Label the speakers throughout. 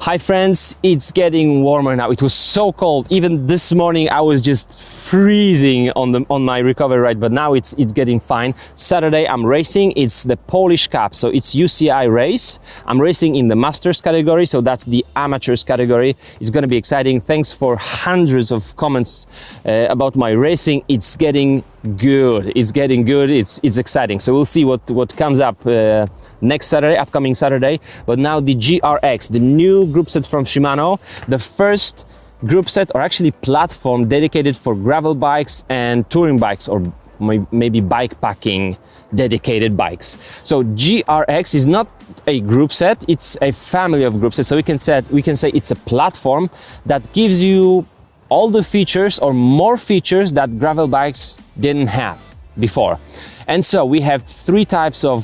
Speaker 1: Hi friends, it's getting warmer now. It was so cold. Even this morning I was just freezing on my recovery ride, but now it's getting fine. Saturday I'm racing. It's the Polish Cup, so it's UCI race. I'm racing in the Masters category, so that's the amateurs category. It's going to be exciting. Thanks for hundreds of comments about my racing. It's getting good. It's getting good. It's exciting. So we'll see what comes up next Saturday, upcoming Saturday. But now the GRX, the new group set from Shimano, the first group set, or actually platform, dedicated for gravel bikes and touring bikes, or maybe bike packing dedicated bikes. So GRX is not a group set, it's a family of group sets. So we can say it's a platform that gives you all the features or more features that gravel bikes didn't have before. And so we have three types of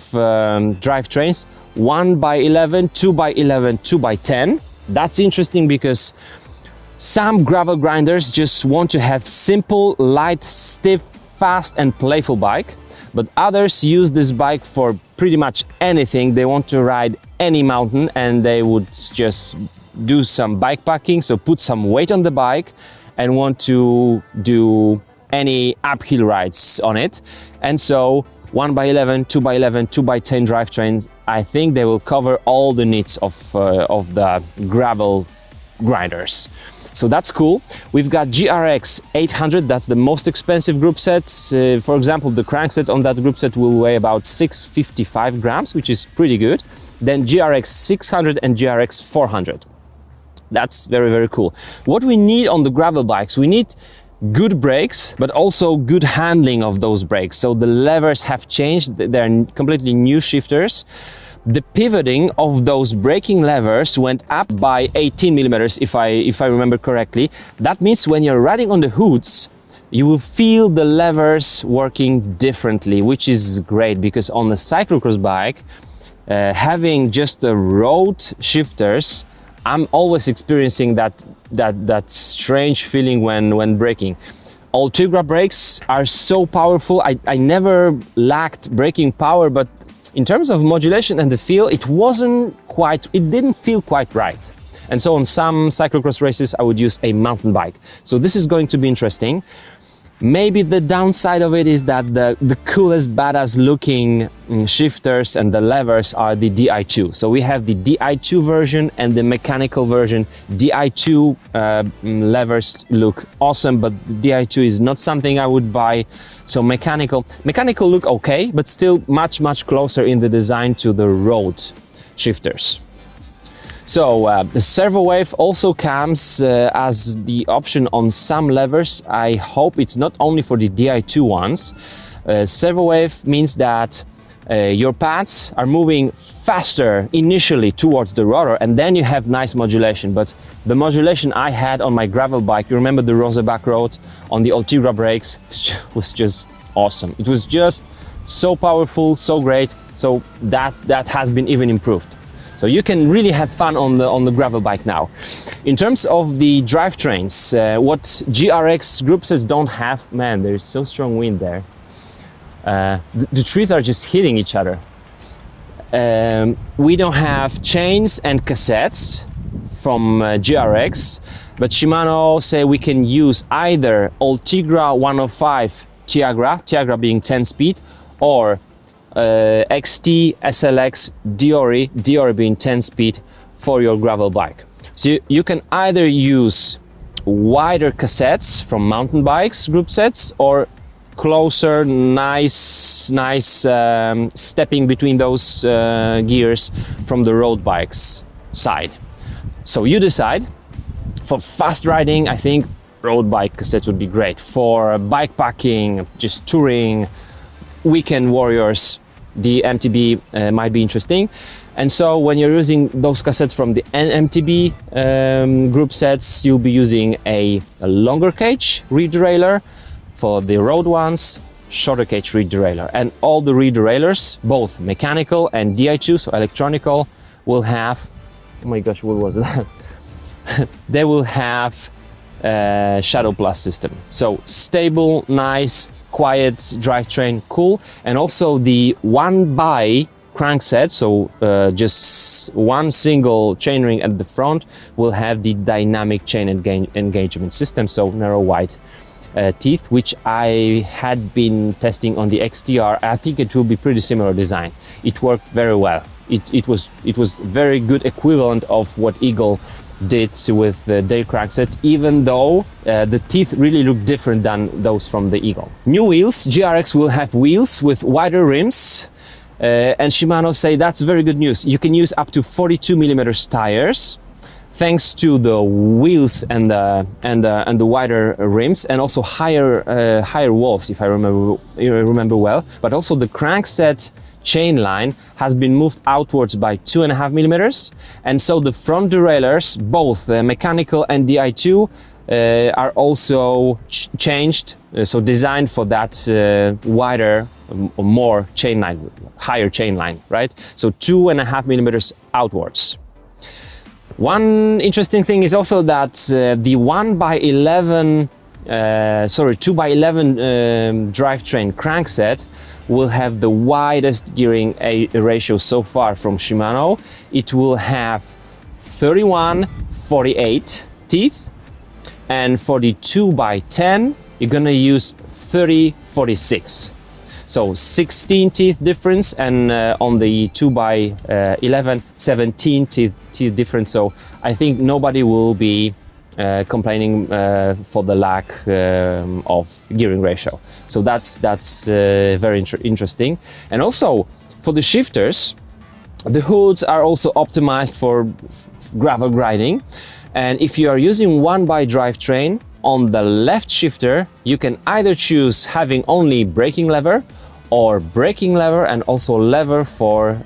Speaker 1: drivetrains: 1x11, 2x11, 2x10. That's interesting because some gravel grinders just want to have simple, light, stiff, fast and playful bike, but others use this bike for pretty much anything. They want to ride any mountain and they would just do some bike packing, so put some weight on the bike and want to do any uphill rides on it. And so 1x11, 2x11, 2x10 drivetrains, I think they will cover all the needs of the gravel grinders. So that's cool. We've got GRX 800, that's the most expensive group set. For example, the crankset on that group set will weigh about 655 grams, which is pretty good. Then GRX 600 and GRX 400. That's very, very cool. What we need on the gravel bikes, we need good brakes, but also good handling of those brakes. So the levers have changed, they're completely new shifters. The pivoting of those braking levers went up by 18 millimeters, if I remember correctly. That means when you're riding on the hoods, you will feel the levers working differently, which is great, because on the cyclocross bike, having just the road shifters, I'm always experiencing that strange feeling when braking. Ultegra brakes are so powerful. I never lacked braking power, but in terms of modulation and the feel, it didn't feel quite right. And so on some cyclocross races, I would use a mountain bike. So this is going to be interesting. Maybe the downside of it is that the coolest, badass looking shifters and the levers are the Di2. So we have the Di2 version and the mechanical version. Di2 levers look awesome, but the Di2 is not something I would buy. So mechanical look okay, but still much closer in the design to the road shifters. So the servo wave also comes as the option on some levers. I hope it's not only for the Di2 ones. Servo wave means that your pads are moving faster initially towards the rotor, and then you have nice modulation. But the modulation I had on my gravel bike, you remember the Roseback Road on the Ultegra brakes, was just awesome. It was just so powerful, so great. So that has been even improved. So you can really have fun on the gravel bike now. In terms of the drivetrains, what GRX group sets don't have, man, there's so strong wind there. The trees are just hitting each other. We don't have chains and cassettes from GRX, but Shimano say we can use either Ultegra 105 Tiagra being 10 speed, or XT, SLX, Diori being 10 speed for your gravel bike. So you can either use wider cassettes from mountain bikes group sets, or closer, nice stepping between those gears from the road bikes side. So you decide. For fast riding, I think road bike cassettes would be great. For bike packing, just touring, weekend warriors, the MTB might be interesting. And so when you're using those cassettes from the MTB group sets, you'll be using a longer cage rear derailleur. For the road ones, shorter cage rear derailleur. And all the rear derailleurs, both mechanical and Di2, so electronical, will have, oh my gosh, what was that? They will have Shadow Plus system. So stable, nice, quiet drivetrain, cool. And also the 1x crankset, so just wheels, one single chainring at the front will have the dynamic chain engagement system, so narrow wide teeth, which I had been testing on the XTR. I think it will be pretty similar design. It worked very well. It was very good equivalent of what Eagle did with their crankset, even though the teeth really look different than those from the Eagle. New wheels, GRX will have wheels with wider rims, and Shimano say that's very good news. You can use up to 42mm tires, thanks to the wheels and the wider rims, and also higher walls, if I remember well. But also the crankset chain line has been moved outwards by 2.5mm, and so the front derailleurs, both mechanical and Di2, are also changed, so designed for that wider, more chain line, higher chain line, right? So 2.5mm outwards. One interesting thing is also that the 2x11 drivetrain crankset will have the widest gearing ratio so far from Shimano. It will have 31/48 teeth, and for the 2x10 you're gonna use 30/46. So 16 teeth difference, and on the 2x11, 17 teeth difference. So I think nobody will be complaining for the lack of gearing ratio. So that's very interesting. And also for the shifters, the hoods are also optimized for gravel grinding. And if you are using 1x drivetrain, on the left shifter you can either choose having only braking lever, or braking lever and also lever for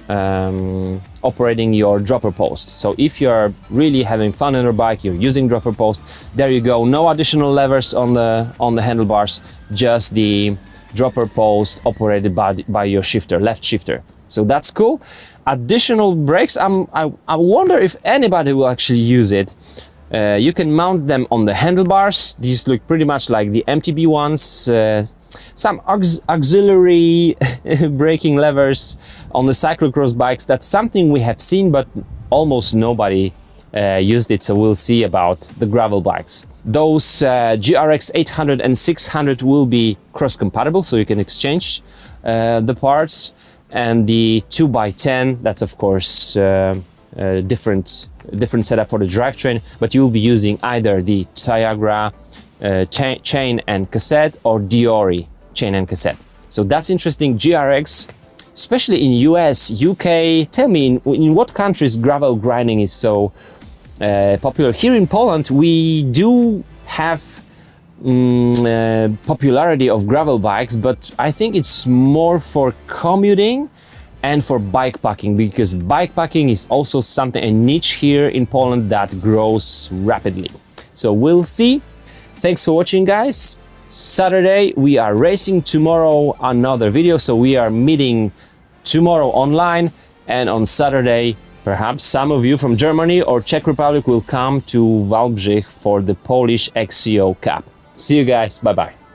Speaker 1: operating your dropper post. So if you're really having fun on your bike, you're using dropper post, there you go, no additional levers on the handlebars, just the dropper post operated by your shifter, left shifter. So that's cool. Additional brakes, I wonder if anybody will actually use it. You can mount them on the handlebars. These look pretty much like the MTB ones. Some auxiliary braking levers on the cyclocross bikes. That's something we have seen, but almost nobody used it. So we'll see about the gravel bikes. Those GRX 800 and 600 will be cross-compatible, so you can exchange the parts. And the 2x10, that's of course different setup for the drivetrain, but you'll be using either the Tiagra chain and cassette, or Diori chain and cassette. So that's interesting. GRX, especially in US, UK. Tell me, in what countries gravel grinding is so popular? Here in Poland, we do have popularity of gravel bikes, but I think it's more for commuting and for bikepacking, because bikepacking is also something, a niche here in Poland that grows rapidly. So we'll see. Thanks for watching, guys. Saturday we are racing, tomorrow another video, so we are meeting tomorrow online, and on Saturday perhaps some of you from Germany or Czech Republic will come to Wałbrzych for the Polish XCO Cup. See you guys, bye bye.